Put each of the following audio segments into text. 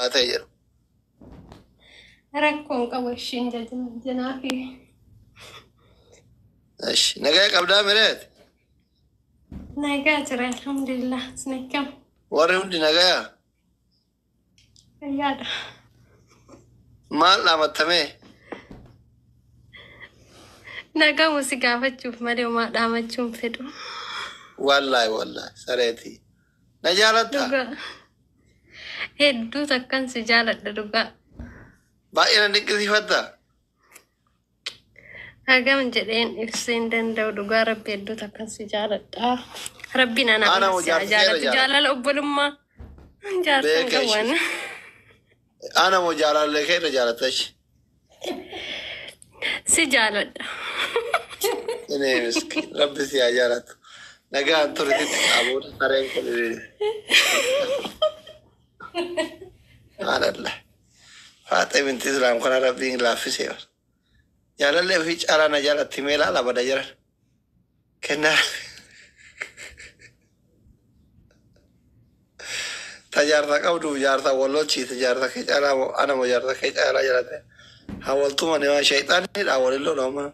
أتيجر ركون قوشين جنافي إيش نجاك أبدا مريت نجاتر الحمد لله سنكم وريهم دي نجايا يا ما لا متمي نجا مسكافة تشوف مري وما دام تشوف فيدو والله سريتي نجالتها دوغا هدو تكن سجالة دوغا باقي نكذي فتا أجمع جدين إفسين دندو دوغا ربي هدو تكن سجالة ربنا أنا بس وجارتي جالة جالة الأول ما جالة كمان أنا مجالا لك رجالتش سجالة إني مسكين ربي سيجالت نجا أنت رديت أبو ترين كل على الله فاتي بنت إسلام كنا ربي لا في سير جالا اللي فيش على نجالة تميلا لا بدا جرا كنا تجارتك أو دو جارتك والله شيء تجارتك كيج أنا مجارتك كيج على جرا حاولت ما نما شيطان لا أول له لما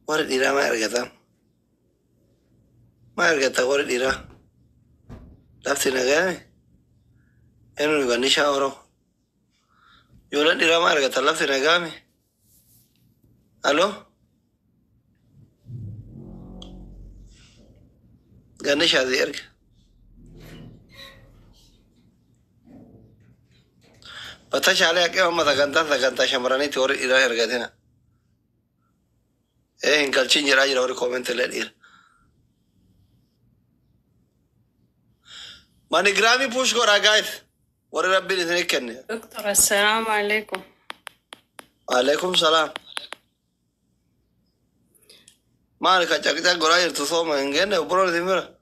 ورد إيرا ما أرجع ورد إيرا لفتي نجاي إنه يغني شاورو يولد إيرا ما أرجع لفتي نجامي ألو غني شادي أرجع بتاش عليك إيه ما تكنتا شمراني تورد إيرا أرجع هنا إيه إنك تشين جراجر أوري كومنت للإيرا ماني جرامي بوش كورا جايز وري ربي نثنيك كني دكتور السلام عليكم عليكم السلام ما لك أجاك جراجر تصوم إنجيل وبرو ذمرة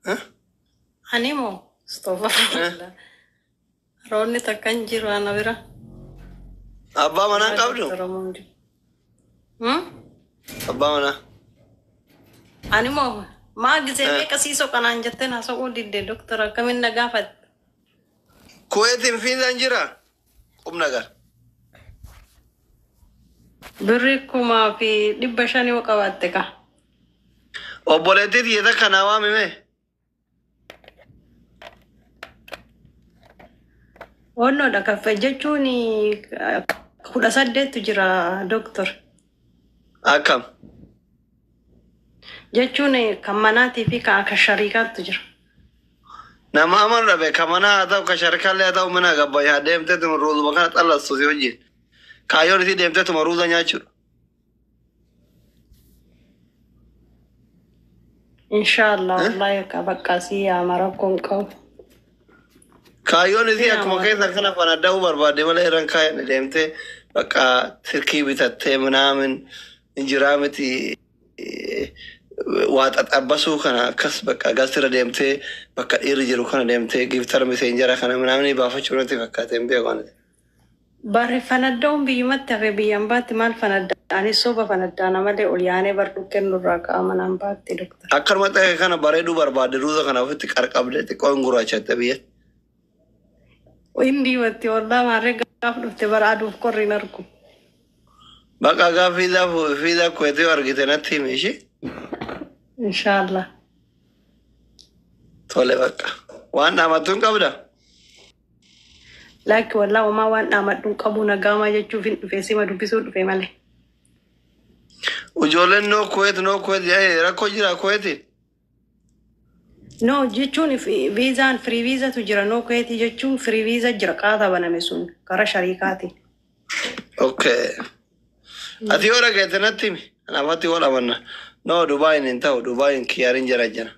ها أنيمو استغفر الله روني تكنجر وأنا برا أبا منا قبله أبا منا أنيمو ما جزء كسيسو كان أنجتنا سووا دي دكتور كمين نجافت كويت في زنجرة نجار بريكما في دبشاني وقواتك وبولتي دي ده كان عوامي مه ونو دا كفجتوني كودا سدت تجرا دكتور أكم جتوني كماناتي في كشركات تجرا نما أمر ربي كمان هذا وكشركة اللي هذا ومنا قبض يا ديم تتم الروز ما كانت الله سوسيوجي كايور دي ديم تتم الروز نياتشو إن شاء الله والله كبكاسي يا مركم كو كايون دي أكما كيسا كنا فنداو بربادي ولا يران كاين ديم تي بقى تركي بتتة منامن إنجرامتي واتأبسو كنا كس بقى قصر ديم تي بقى إيرجلو كنا ديم تي جيفتر مسنجرا كنا منامني بافتشون تي بقى تيم بيا قاند باري فنداهم بيمت في بيامبات مال فندا أنا صوبة فندا أنا مالي أولياني بردوكن نراك أمانام بات دكتور أكثر ما تيجي كنا بريدو بربادي روزا كنا في تكارك أبدي كون غورا تبيه وإندي وتي والله ما رجع في برادو في كوري نركو بقى قا في ذا كويتي ورقتنا تي ماشي إن شاء الله تولي بقى وانا ما تون قبدا لكن والله وما وانا ما تون قبونا قاما يجوفين في سيما دبسود في مالي وجولن نو كويت يا راكو جرا كويتي نو جيتشون في فيزا فري فيزا تجرا نو كويتي جيتشون فري فيزا جرا قادا بنا مسون كرا شركاتي اوكي اتي ورقتنا تي انا باتي ولا بنا نو دبي ننتو دبي كيارين جرا جنا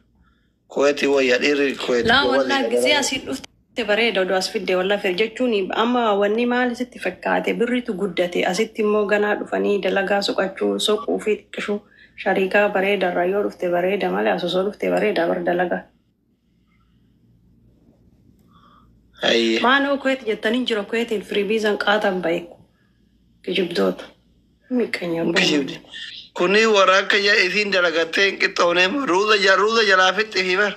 كويتي ويا دير كويت لا والله جزي أسيد بريدة دو أسفيد والله في جتوني أما وني مال ستي فكاتي بريتو قدتي أسيتي موغانا دفني دلغا سوكاتشو سوك وفيت كشو شركة بريدة رايو دفتي بريدة مالي أسوسو دفتي بريدة بردلغا أي ما أنا كويت جتني جرو كويت الفريبيزن قاتم بايك كجبدوت ممكن يبون كشيف كوني وراك يا إثين دلقتين كتونهم رودا جلافت هيبر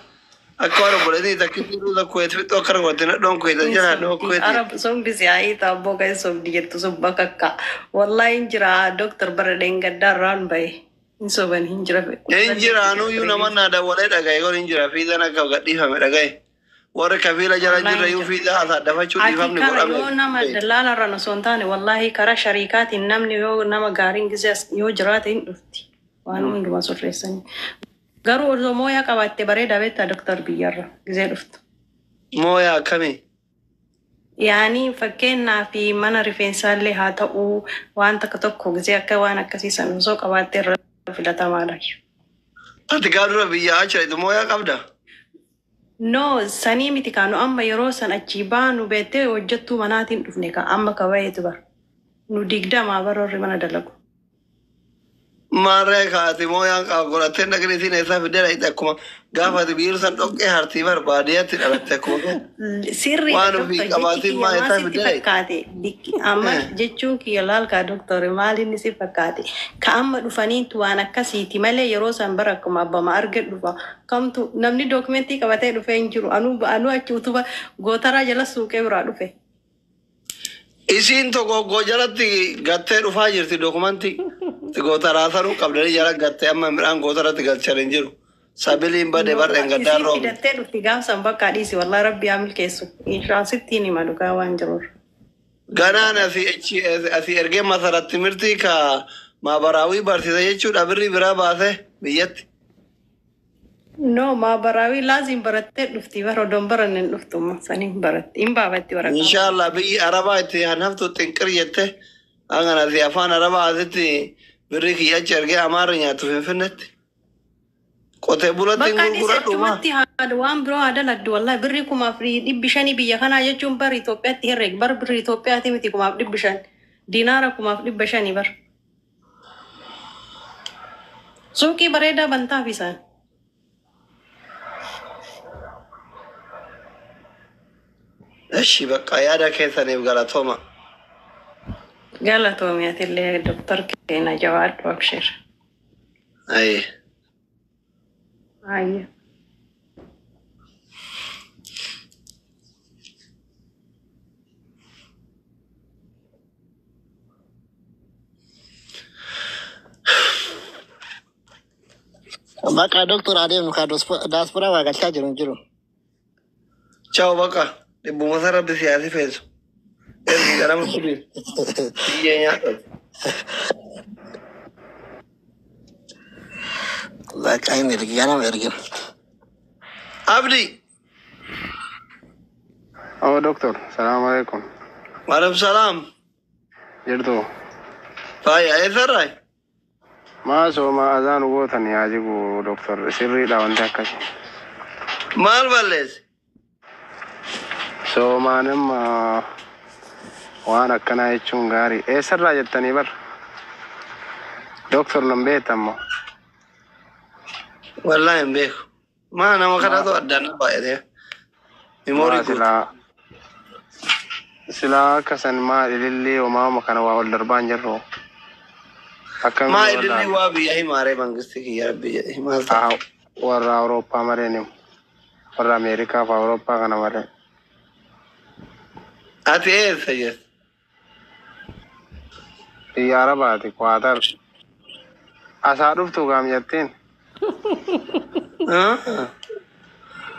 أكبر بلدي تكفي رودا كويت في توكر وتنا دون كويت جلا دون كويت Arab som bisi ai tabo kai som digetu som bakaka wallahi injira doctor baraden gaddaran bay inso ban hinjira injira anu yu nama nada wale daga ego injira fi dana ka gadi fa me daga wara kafila jara jira yu fi da asa dafa chudi fam ni kara gora yo nama dalala rana sontane wallahi kara sharikati namni yo nama garin gizas yo jirata in dufti wanu nduma sorresani garu orzo moya qabatte bareda betta doctor biyarra gize duft moya kami يعني فكنا في من رفنسال لها تقو وان تكتوكو زي أكا وانا كسيسا نزوك أواتر في لتمالك أتقالوا بيا أشري دمويا قبدا نو ساني متي كانوا أما يروسان أجيبان وبيتي وجدتو مناتين رفنكا أما كوايت بر نو ديقدا ما برو رمانا دلقو मारे खाती मोया का गोरते नगरी थी ऐसा फिर रही तक कुमा गाफा दी बीर सन टोके हरती बार बाडिया थी अलग तक कुमा sirri Waan ofii qabaatiin maa isaa sitti fidee? fakkaate amma jechuun kiyya laalkaa doktore maaliin si fakkaate ka amma dhufaniitu waan akkasiiti malee yeroo san bara akkuma abbama arge dhufa kamtu namni dookumentii qabatee dhufee hin jiru anu achi utuba gootaraa jala suuqee biraa dhufe. Isiin tokko gojalatti gattee dhufaa jirti dokumantii gootaraa sanuu qabdanii jala gattee amma midhaan gootaratti galchan jiru. Sabiliin badee barreen gaddaan roobu. Fidattee dhufti gaafsan bakka dhiisi walaa rabbi haa milkeessu. Inshuraansitti ni malukaa waan jiruudha. Ganaan asii ergee masaratti mirtii ka maabaraawii barsiisa jechuudha birrii biraa baasee biyyatti. No maabaraawii laazim barattee dhufti bara odoon baranne hin dhuftuma saniin baratti hin baafatti bara. Inshallah biyyi Arabaa itti hanaftu xinqir jette hangan asii afaan Arabaa asitti birrii kiyyachi ergee amaarri nyaatu finfinnetti. Qotee bulatti gurguradhuma. Bakka haadha waan biroo haadha laddu wallahi birrii kumaaf dhibbi shanii biyya kanaa jechuun bara Itoophiyaatti herreeg bara birrii Itoophiyaatti miti kumaaf dhibbi shan diinaara kumaaf dhibba shanii bara. Suuqii bareedaa bantaaf isaan. Eshi bakka yaada keessaniif galatooma. Galatoomiyatillee doktor keenya jawaadhu abshir. Ayi. Ayya. Maka doktor ada yang diaspora wagat saja jiru. Ciao bakka. Dhibbu masarra bisiyaasi feesu. Ergi garama subiin. Biyya nyaata. Maka ini lagi ganam ergi. Abdi. Oh doktor, assalamualaikum. Waalaikumsalam. Jirtu. Faaya eessarraa? Maasoo azaan gootan yaa jigu doktor sirriidha wanti akkasi. Maal balleesse? Soomaanim waan akkanaa jechuun gaarii. Eessarraa jettanii bar? Doktor nan beektammo. Wallahi hin beeku. Maa nama kanaatu addaan baay'atee. Mimoorii guutu. Silaa akkasan maa ilillee homaama kana waa ol darbaan jirru. Maa ilillee waa biyya himaaree mangisti kiyya biyya himaa. Warra Awurooppaa malee nimu. Warra Ameerikaa fi Awurooppaa kana malee. Ati eessa jirti? Biyya Arabaati Kwaatar. Asaa dhuftu gaam jettiin.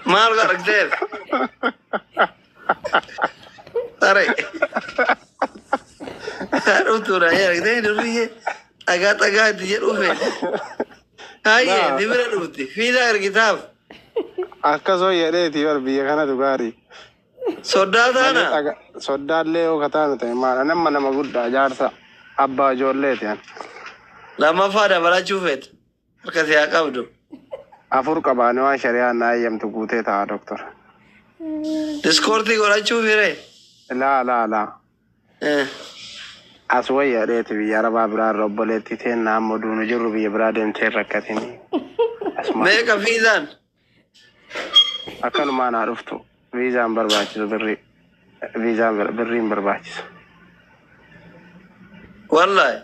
Maal argiteef? Tare. Dhuftuudha argitee durriyyee dhagaa itti jedhu feete. Hayyee dibira dhufti fiidaa ergitaaf. Akkasoo jedheeti bar biyya kanatu gaarii. Soddaa taana? Soddaallee yoo kataanu ta'e maadha nama guddaa jaarsa abbaa ijoolleeti yan. Lammaffaa dabalachuu feete. Harka siyaa qabdu. Afur qabaane waan shari'aan na ayyamtu guutee ta'a doktor. Diskoortii godhachuu firee? Laa. As wayya dheeti biyya Arabaa biraa irra obboleetti teen naammoo duunu jirru biyya biraa deemtee rakkatini. Meeqa fiizaan? Akkanumaa naa dhuftu viizaan barbaachisu birri viizaa birriin barbaachisa. Wallahi.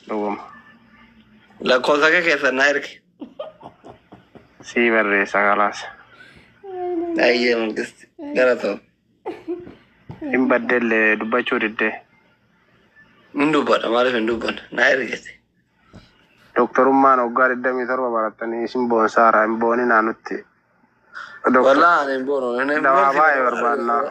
Dhuguma. Lakkoofsa kee keessa na erge. Sii barreessa kalaas. Ayyee mangisti. Galatoo. Hin baddellee dubbachuu diddee. Hin dubbadha maaliif hin dubbanne na ergete. Doktorummaan waggaa 27 barattanii isin boonsaara hin booni naanutti. Wallahi ani hin boonu. Dawaa baay'ee barbaannaa.